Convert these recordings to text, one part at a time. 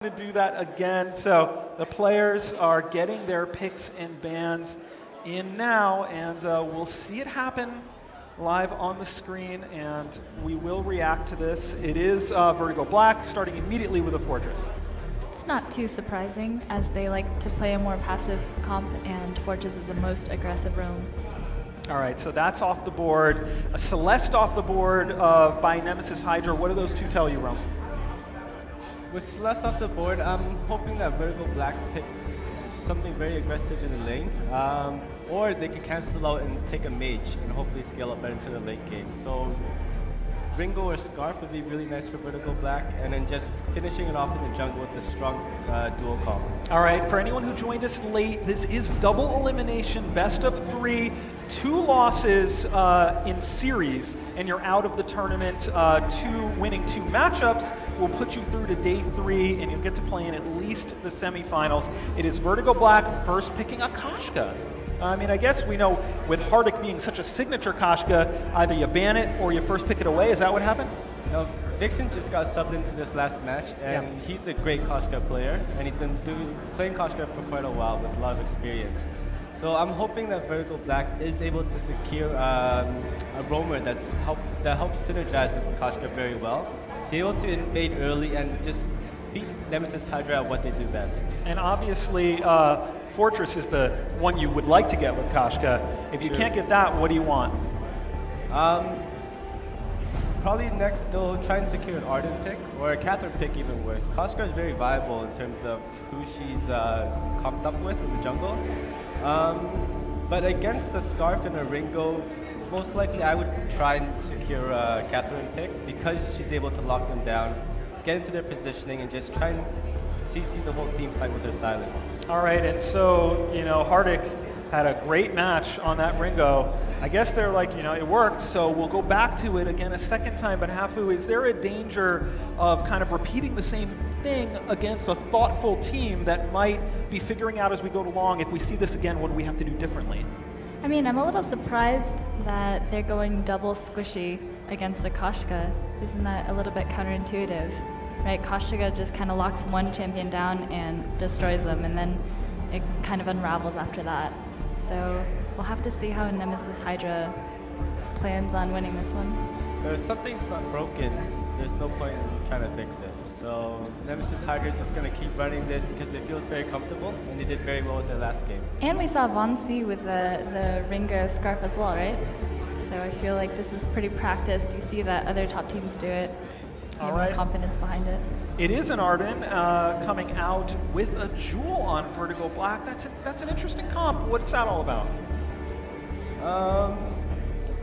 To do that again. So the players are getting their picks and bans in now, and we'll see it happen live on the screen, and we will react to this. It is Vertigo Black starting immediately with a Fortress. It's not too surprising, as they like to play a more passive comp, and Fortress is the most aggressive roam. All right, so that's off the board. A Celeste off the board by Nemesis Hydra. What do those two tell you, Rome? With Celeste off the board, I'm hoping that Vertigo Black picks something very aggressive in the lane, or they can cancel out and take a mage and hopefully scale up better into the late game. So Ringo or Scarf would be really nice for Vertigo Black, and then just finishing it off in the jungle with a strong dual comp. All right, for anyone who joined us late, this is double elimination, best of 3, 2 losses in series, and you're out of the tournament. Winning 2 matchups will put you through to day 3, and you'll get to play in at least the semifinals. It is Vertigo Black first picking Akashka. I mean, I guess we know with Hardik being such a signature Kashka, either you ban it or you first pick it away. Is that what happened? No, Vixen just got subbed into this last match, and he's a great Kashka player, and he's been playing Kashka for quite a while with a lot of experience. So I'm hoping that Vertigo Black is able to secure a roamer that helps synergize with Kashka very well, to be able to invade early and just beat Nemesis Hydra at what they do best. And obviously, Fortress is the one you would like to get with Kashka. If you can't get that, what do you want? Probably next they'll try and secure an Arden pick, or a Catherine pick even worse. Kashka is very viable in terms of who she's comped up with in the jungle. But against a Scarf and a Ringo, most likely I would try and secure a Catherine pick because she's able to lock them down, get into their positioning, and just try and CC the whole team fight with their silence. All right, and so, Hardik had a great match on that Ringo. I guess they're like, it worked, so we'll go back to it again a second time. But Hafu, is there a danger of kind of repeating the same thing against a thoughtful team that might be figuring out as we go along, if we see this again, what do we have to do differently? I mean, I'm a little surprised that they're going double squishy against a Kashka. Isn't that a little bit counterintuitive? Right, Kashka just kind of locks one champion down and destroys them, and then it kind of unravels after that. So we'll have to see how Nemesis Hydra plans on winning this one. If something's not broken, there's no point in trying to fix it. So Nemesis Hydra is just going to keep running this because they feel it's very comfortable, and they did very well with their last game. And we saw Von C with the Ringo Scarf as well, right? So I feel like this is pretty practiced. You see that other top teams do it. All right. Confidence behind it. It is an Arden coming out with a Jewel on Vertigo Black. That's an interesting comp. What's that all about?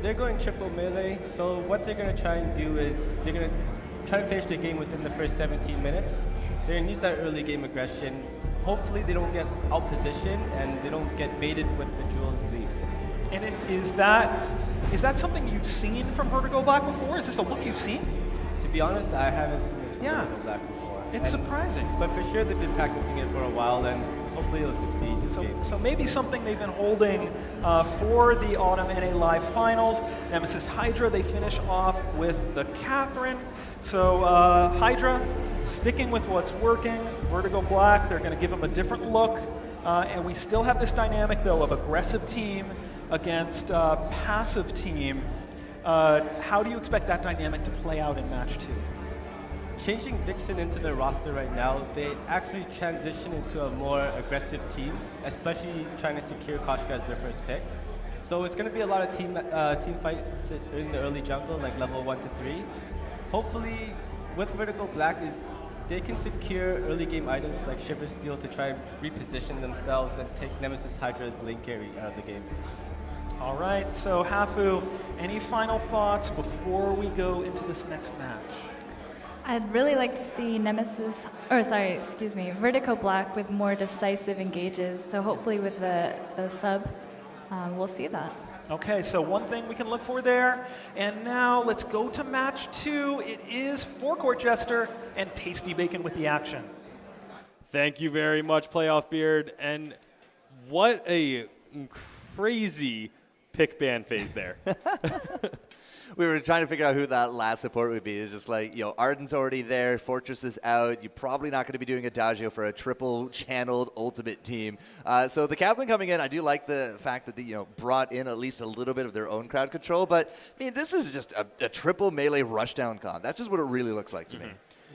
They're going triple melee, so what they're going to try and do is they're going to try and finish the game within the first 17 minutes. They're going to use that early game aggression. Hopefully they don't get out-positioned and they don't get baited with the Jewel's lead. And is that something you've seen from Vertigo Black before? Is this a look you've seen? To be honest, I haven't seen this from Vertigo Black before. It's surprising. But for sure they've been practicing it for a while, and hopefully it'll succeed this game. So maybe something they've been holding for the Autumn NA Live Finals. Nemesis Hydra, they finish off with the Catherine. So Hydra sticking with what's working. Vertigo Black, they're going to give them a different look. And we still have this dynamic, though, of aggressive team against passive team. How do you expect that dynamic to play out in match 2? Changing Vixen into their roster right now, they actually transition into a more aggressive team, especially trying to secure Kashka as their first pick. So it's going to be a lot of team fights in the early jungle, like level 1 to 3. Hopefully, with Vertigo Black, they can secure early game items like Shiver Steel to try and reposition themselves and take Nemesis Hydra's lane carry out of the game. All right, so Hafu, any final thoughts before we go into this next match? I'd really like to see Vertigo Black with more decisive engages. So hopefully with the sub, we'll see that. Okay, so one thing we can look for there. And now let's go to match 2. It is Forecourt Jester and Tasty Bacon with the action. Thank you very much, Playoff Beard. And what a crazy pick ban phase there. we were trying to figure out who that last support would be. It's just like, Arden's already there, Fortress is out. You're probably not going to be doing Adagio for a triple-channeled ultimate team. So the Catherine coming in, I do like the fact that they, brought in at least a little bit of their own crowd control. But, I mean, this is just a triple melee rushdown comp. That's just what it really looks like to me.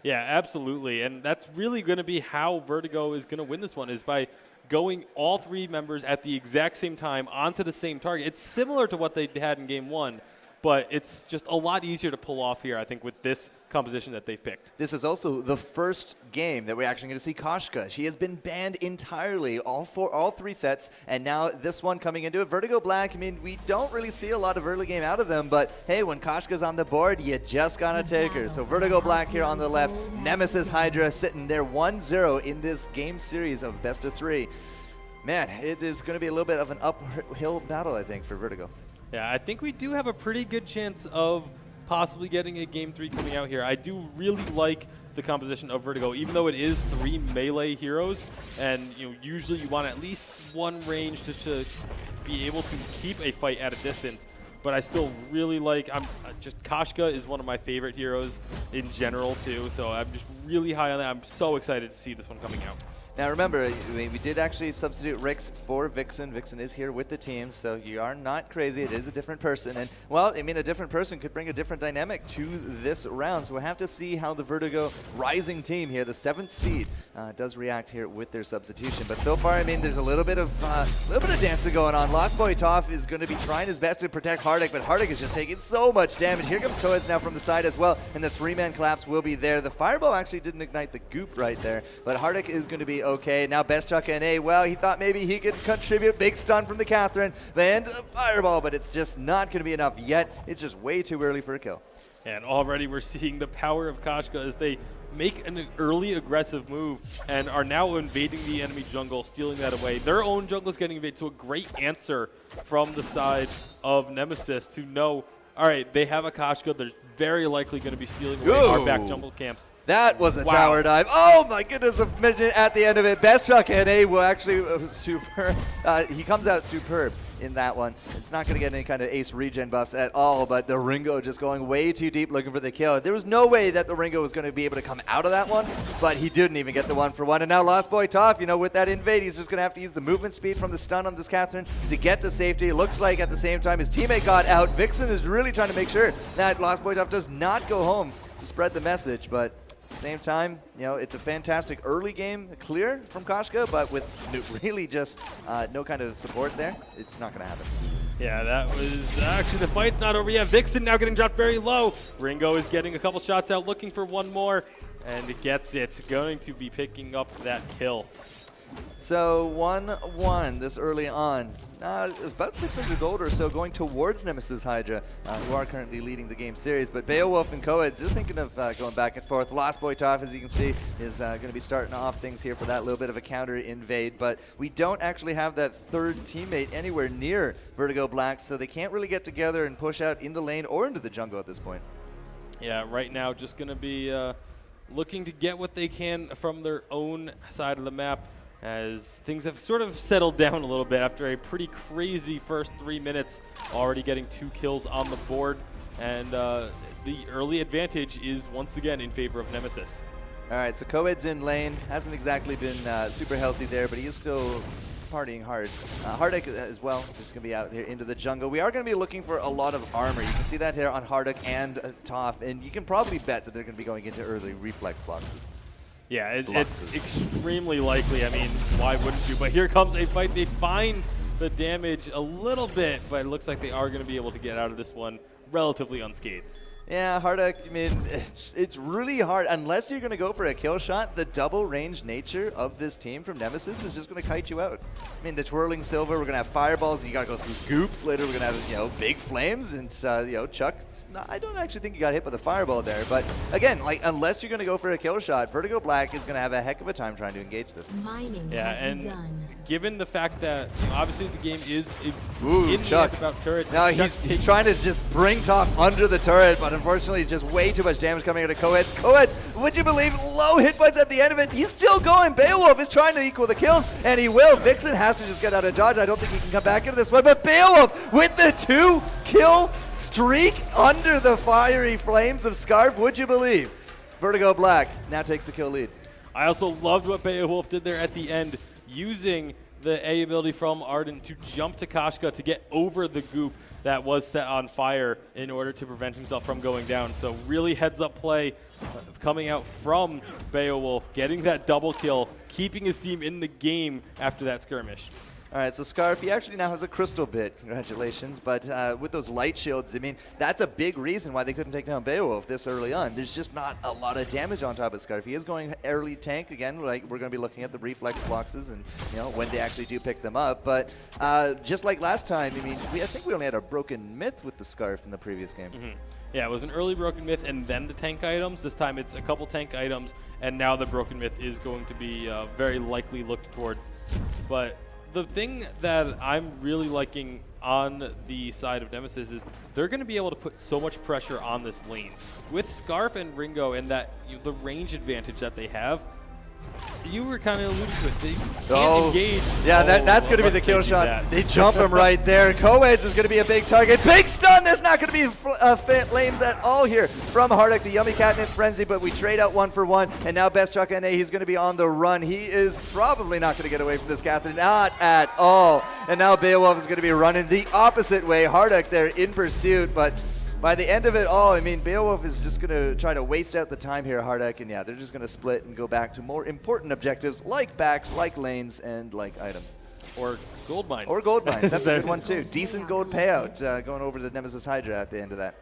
Yeah, absolutely. And that's really going to be how Vertigo is going to win this one, is by going all 3 members at the exact same time onto the same target. It's similar to what they had in Game 1, but it's just a lot easier to pull off here, I think, with this composition that they've picked. This is also the first game that we're actually going to see Koshka. She has been banned entirely, all 3 sets, and now this one coming into it. Vertigo Black, I mean, we don't really see a lot of early game out of them, but hey, when Koshka's on the board, you just gotta take her. So Vertigo Black here on the left, Nemesis Hydra sitting there 1-0 in this game series of best of 3. Man, it is going to be a little bit of an uphill battle, I think, for Vertigo. Yeah, I think we do have a pretty good chance of possibly getting a Game 3 coming out here. I do really like the composition of Vertigo, even though it is 3 melee heroes, and usually you want at least 1 range to be able to keep a fight at a distance. But I still really like, Koshka is one of my favorite heroes in general too, so I'm just really high on that. I'm so excited to see this one coming out. Now remember, we did actually substitute Rix for Vixen. Vixen is here with the team, so you are not crazy. It is a different person. And, well, I mean, a different person could bring a different dynamic to this round. So we'll have to see how the Vertigo rising team here, the 7th seed, does react here with their substitution. But so far, I mean, there's a little bit of dancing going on. Lost Boy Toph is going to be trying his best to protect Hardik, but Hardik is just taking so much damage. Here comes Koez now from the side as well, and the 3-man collapse will be there. The Fireball actually didn't ignite the goop right there, but Hardik is going to be okay. Now Best Chuck NA, well, he thought maybe he could contribute. Big stun from the Catherine, and a Fireball, but it's just not going to be enough yet. It's just way too early for a kill. And already we're seeing the power of Koshka as they make an early aggressive move and are now invading the enemy jungle, stealing that away. Their own jungle is getting invaded, so a great answer from the side of Nemesis to know, all right, they have a Koshka. They're very likely going to be stealing away our back jungle camps. That was a tower dive. Oh my goodness, the mission at the end of it. Best Chuck NA will actually superb. He comes out superb in that one. It's not going to get any kind of ace regen buffs at all, but the Ringo just going way too deep looking for the kill. There was no way that the Ringo was going to be able to come out of that one, but he didn't even get the 1-for-1. And now Lost Boy Toph, with that invade, he's just going to have to use the movement speed from the stun on this Catherine to get to safety. It looks like at the same time his teammate got out. Vixen is really trying to make sure that Lost Boy Toph does not go home to spread the message, but at the same time, it's a fantastic early game clear from Koshka, but with really just no kind of support there, it's not going to happen. Yeah, that was actually the fight's not over yet. Vixen now getting dropped very low. Ringo is getting a couple shots out, looking for one more, and it gets it. Going to be picking up that kill. So 1-1 this early on. About 600 gold or so going towards Nemesis Hydra, who are currently leading the game series. But Beowulf and Coeds are thinking of going back and forth. Lost Boy Toph, as you can see, is going to be starting off things here for that little bit of a counter invade. But we don't actually have that 3rd teammate anywhere near Vertigo Black, so they can't really get together and push out in the lane or into the jungle at this point. Yeah, right now just going to be looking to get what they can from their own side of the map, as things have sort of settled down a little bit after a pretty crazy first 3 minutes, already getting 2 kills on the board, and the early advantage is once again in favor of Nemesis. All right, so Coed's in lane, hasn't exactly been super healthy there, but he is still partying hard. Hardik as well, just going to be out here into the jungle. We are going to be looking for a lot of armor. You can see that here on Hardik and Toph, and you can probably bet that they're going to be going into early reflex boxes. Yeah, it's extremely likely. I mean, why wouldn't you? But here comes a fight. They find the damage a little bit, but it looks like they are going to be able to get out of this one relatively unscathed. Yeah, Hardik, I mean, it's really hard. Unless you're going to go for a kill shot, the double range nature of this team from Nemesis is just going to kite you out. I mean, the twirling silver, we're going to have fireballs, and you got to go through goops. Later, we're going to have, big flames. And, Chuck, I don't actually think you got hit by the fireball there. But, again, unless you're going to go for a kill shot, Vertigo Black is going to have a heck of a time trying to engage this. Given the fact that, obviously, the game is in the end about turrets. No, he's trying to just bring Toph under the turret, but unfortunately, just way too much damage coming out of Coeds. Coeds, would you believe, low hit points at the end of it. He's still going. Beowulf is trying to equal the kills, and he will. Vixen has to just get out of dodge. I don't think he can come back into this one, but Beowulf with the 2-kill streak under the fiery flames of Scarf, would you believe? Vertigo Black now takes the kill lead. I also loved what Beowulf did there at the end, using the A ability from Arden to jump to Koshka to get over the goop that was set on fire in order to prevent himself from going down. So really heads-up play coming out from Beowulf, getting that double kill, keeping his team in the game after that skirmish. All right, so Scarf, he actually now has a crystal bit. Congratulations. But with those light shields, I mean, that's a big reason why they couldn't take down Beowulf this early on. There's just not a lot of damage on top of Scarf. He is going early tank. Again, like we're going to be looking at the reflex boxes and, you know, when they actually do pick them up. But just like last time, I mean, I think we only had a broken myth with the Scarf in the previous game. Mm-hmm. Yeah, it was an early broken myth and then the tank items. This time it's a couple tank items, and now the broken myth is going to be very likely looked towards. But the thing that I'm really liking on the side of Nemesis is they're going to be able to put so much pressure on this lane. With Scarf and Ringo and that the range advantage that they have, you were kind of alluding to it. They can't engage. Yeah, that's going to be the kill shot. They jump him right there. Coeds is going to be a big target. Big stun. There's not going to be flames at all here from Hardik, the Yummy Catnip Frenzy, but we trade out 1 for 1, and now Best Chuck NA, he's going to be on the run. He is probably not going to get away from this, Catherine. Not at all. And now Beowulf is going to be running the opposite way. Hardik there in pursuit, but by the end of it all, I mean, Beowulf is just going to try to waste out the time here, Hardik, and yeah, they're just going to split and go back to more important objectives like backs, like lanes, and like items. Or gold mines. Or gold mines. That's a good one, too. Decent gold payout going over to Nemesis Hydra at the end of that.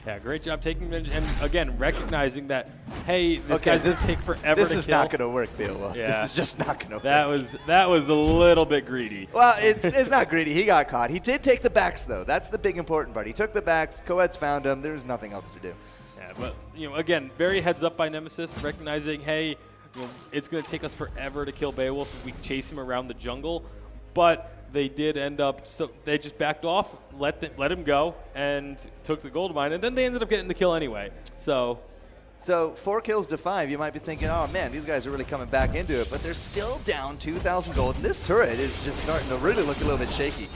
Yeah, great job taking advantage, and again, recognizing that, hey, this guy's going to take forever to kill. This is not going to work, Beowulf. Yeah. This is just not going to work. That was a little bit greedy. Well, it's not greedy. He got caught. He did take the backs, though. That's the big important part. He took the backs. Coeds found him. There's nothing else to do. Yeah, but, again, very heads up by Nemesis, recognizing, hey, it's going to take us forever to kill Beowulf if we chase him around the jungle, but they did end up, so they just backed off, let him go, and took the gold mine, and then they ended up getting the kill anyway. So 4 kills to 5, you might be thinking, oh man, these guys are really coming back into it, but they're still down 2,000 gold, and this turret is just starting to really look a little bit shaky.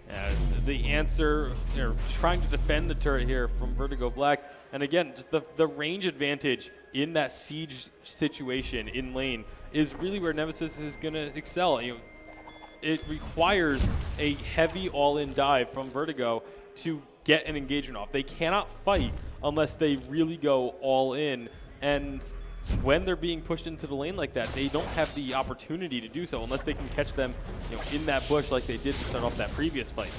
Yeah, the answer, they're trying to defend the turret here from Vertigo Black, and again, just the range advantage in that siege situation in lane is really where Nemesis is going to excel. It requires a heavy all-in dive from Vertigo to get an engagement off. They cannot fight unless they really go all in, and when they're being pushed into the lane like that, they don't have the opportunity to do so unless they can catch them in that bush like they did to start off that previous fight.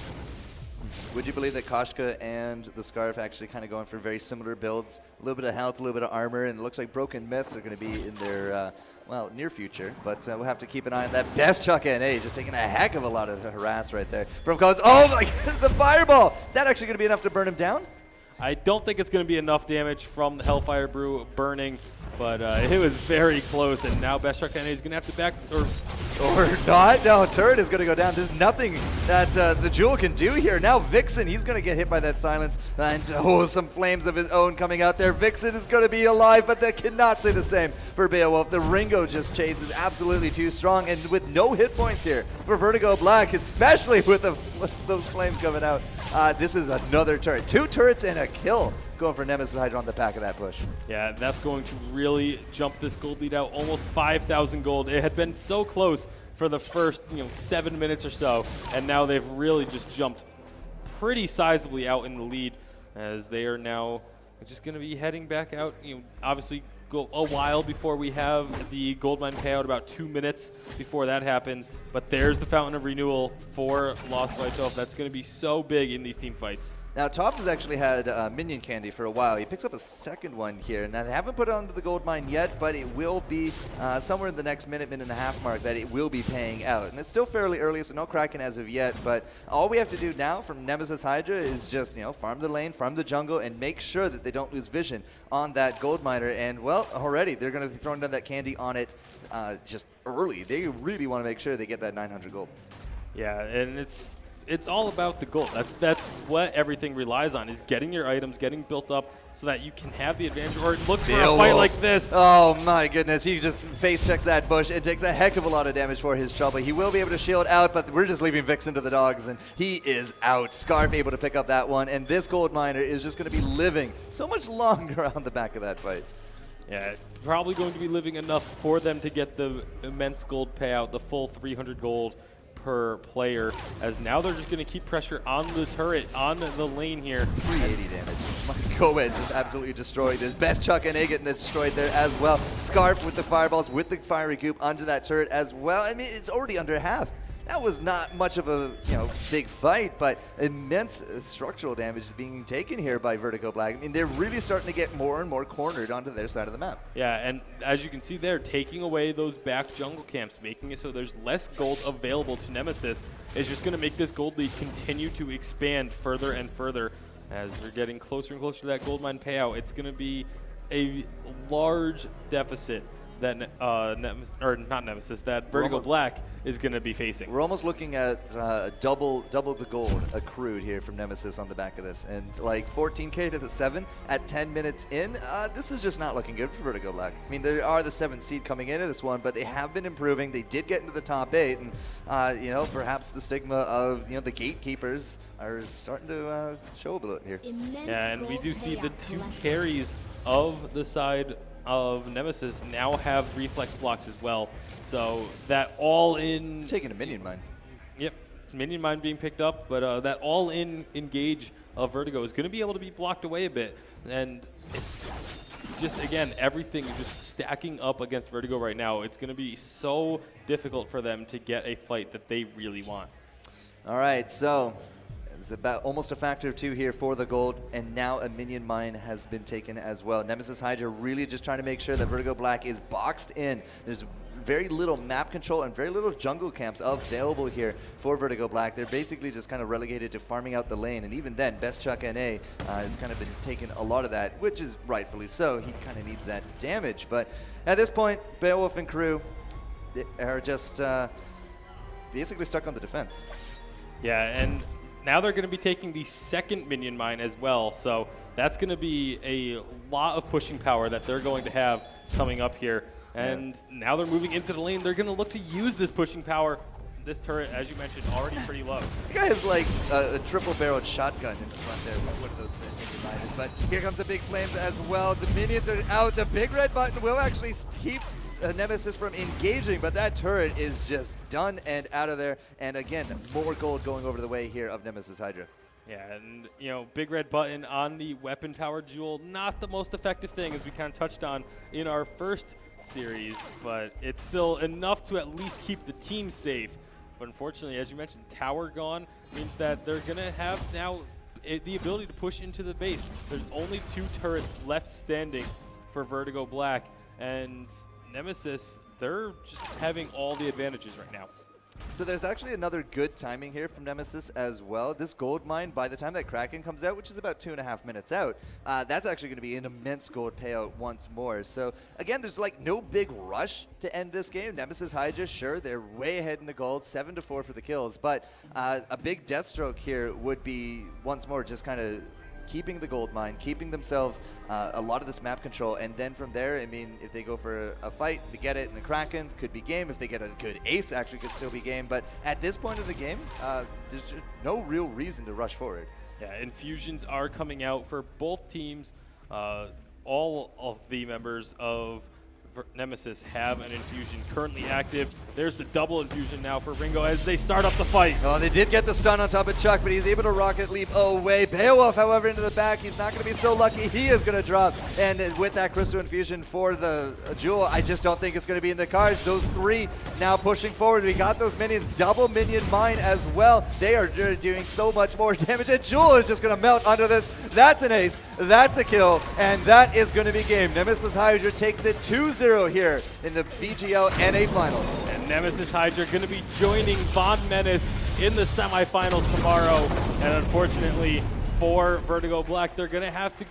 Would you believe that Koshka and the Scarf actually kind of going for very similar builds? A little bit of health, a little bit of armor, and it looks like Broken Myths are going to be in their, near future. But we'll have to keep an eye on that. Best Chuck NA just taking a heck of a lot of harass right there from Codes. Oh my God, the fireball! Is that actually going to be enough to burn him down? I don't think it's going to be enough damage from the Hellfire Brew burning, but it was very close, and now Best Truck NA is going to have to back, or not. No, turret is going to go down. There's nothing that the Jewel can do here. Now Vixen, he's going to get hit by that silence, and some flames of his own coming out there. Vixen is going to be alive, but that cannot say the same for Beowulf. The Ringo just chase is absolutely too strong, and with no hit points here for Vertigo Black, especially with those flames coming out. This is another turret. 2 turrets and a kill going for Nemesis Hydra on the back of that push. Yeah, that's going to really jump this gold lead out. Almost 5,000 gold. It had been so close for the first 7 minutes or so, and now they've really just jumped pretty sizably out in the lead as they are now just going to be heading back out. Obviously go a while before we have the gold mine payout, about 2 minutes before that happens. But there's the Fountain of Renewal for Lost by itself. That's going to be so big in these team fights. Now, Top has actually had Minion Candy for a while. He picks up a second one here. Now, they haven't put it onto the gold mine yet, but it will be somewhere in the next minute and a half mark that it will be paying out. And it's still fairly early, so no Kraken as of yet. But all we have to do now from Nemesis Hydra is just, farm the lane, farm the jungle, and make sure that they don't lose vision on that gold miner. And, well, already they're going to be throwing down that candy on it just early. They really want to make sure they get that 900 gold. Yeah, and it's all about the gold. That's what everything relies on, is getting your items, getting built up so that you can have the advantage or look for a fight like this. Oh my goodness, he just face checks that bush and takes a heck of a lot of damage for his trouble. He will be able to shield out, but we're just leaving Vixen to the dogs, and he is out. Scarf able to pick up that one, and this gold miner is just going to be living so much longer on the back of that fight. Yeah, probably going to be living enough for them to get the immense gold payout, the full 300 gold per player, as now they're just going to keep pressure on the turret, on the lane here. 380 damage. My Gomez just absolutely destroyed this. Best Chuck and A getting destroyed there as well. Scarf with the fireballs, with the fiery goop onto that turret as well. I mean, it's already under half. That was not much of a big fight, but immense structural damage is being taken here by Vertigo Black. I mean, they're really starting to get more and more cornered onto their side of the map. Yeah, and as you can see there, taking away those back jungle camps, making it so there's less gold available to Nemesis, is just going to make this gold lead continue to expand further and further. As we're getting closer and closer to that gold mine payout, it's going to be a large deficit that that Vertigo Black is going to be facing. We're almost looking at double the gold accrued here from Nemesis on the back of this, and like 14k to the 7 at 10 minutes in. This is just not looking good for Vertigo Black. I mean, they are the 7th seed coming into this one, but they have been improving. They did get into the top 8, and perhaps the stigma of the gatekeepers are starting to show a bit here. Yeah, and we do see the 2 carries of the side of Nemesis now have reflex blocks as well. So that all-in... Taking a minion mine. Yep, minion mine being picked up, but that all-in engage of Vertigo is going to be able to be blocked away a bit. And it's just, again, everything is just stacking up against Vertigo right now. It's going to be so difficult for them to get a fight that they really want. All right, so it's about almost a factor of 2 here for the gold, and now a minion mine has been taken as well. Nemesis Hydra really just trying to make sure that Vertigo Black is boxed in. There's very little map control and very little jungle camps available here for Vertigo Black. They're basically just kind of relegated to farming out the lane, and even then, Best Chuck NA has kind of been taking a lot of that, which is rightfully so. He kind of needs that damage, but at this point, Beowulf and crew are just basically stuck on the defense. Yeah, and now they're going to be taking the 2nd minion mine as well, so that's going to be a lot of pushing power that they're going to have coming up here. And now they're moving into the lane. They're going to look to use this pushing power. This turret, as you mentioned, already pretty low. The guy has like a triple-barreled shotgun in the front there with one of those minion mines. But here comes the big flames as well. The minions are out. The big red button will actually keep Nemesis from engaging, but that turret is just done and out of there. And again, more gold going over the way here of Nemesis Hydra. Yeah, and big red button on the weapon power jewel, not the most effective thing, as we kind of touched on in our first series, but it's still enough to at least keep the team safe. But unfortunately, as you mentioned, tower gone means that they're going to have now the ability to push into the base. There's only 2 turrets left standing for Vertigo Black, and Nemesis, they're just having all the advantages right now. So there's actually another good timing here from Nemesis as well. This gold mine, by the time that Kraken comes out, which is about 2.5 minutes out, that's actually going to be an immense gold payout once more. So again, there's like no big rush to end this game. Nemesis Hydra, sure, they're way ahead in the gold, 7-4 for the kills, but a big death stroke here would be once more just kind of keeping the gold mine, keeping themselves a lot of this map control, and then from there, I mean, if they go for a fight, they get it in the Kraken, could be game. If they get a good ace, actually could still be game. But at this point of the game, there's just no real reason to rush forward. Yeah, infusions are coming out for both teams. All of the members of Nemesis have an infusion currently active. There's the double infusion now for Ringo as they start up the fight. Oh, they did get the stun on top of Chuck, but he's able to rocket leap away. Beowulf, however, into the back. He's not going to be so lucky. He is going to drop. And with that crystal infusion for the jewel, I just don't think it's going to be in the cards. Those 3 now pushing forward. We got those minions. Double minion mine as well. They are doing so much more damage. And Jewel is just going to melt under this. That's an ace. That's a kill. And that is going to be game. Nemesis Hydra takes it 2-0 here in the VGL NA Finals. And Nemesis Hydra going to be joining Von Menace in the semifinals tomorrow. And unfortunately for Vertigo Black, they're going to have to go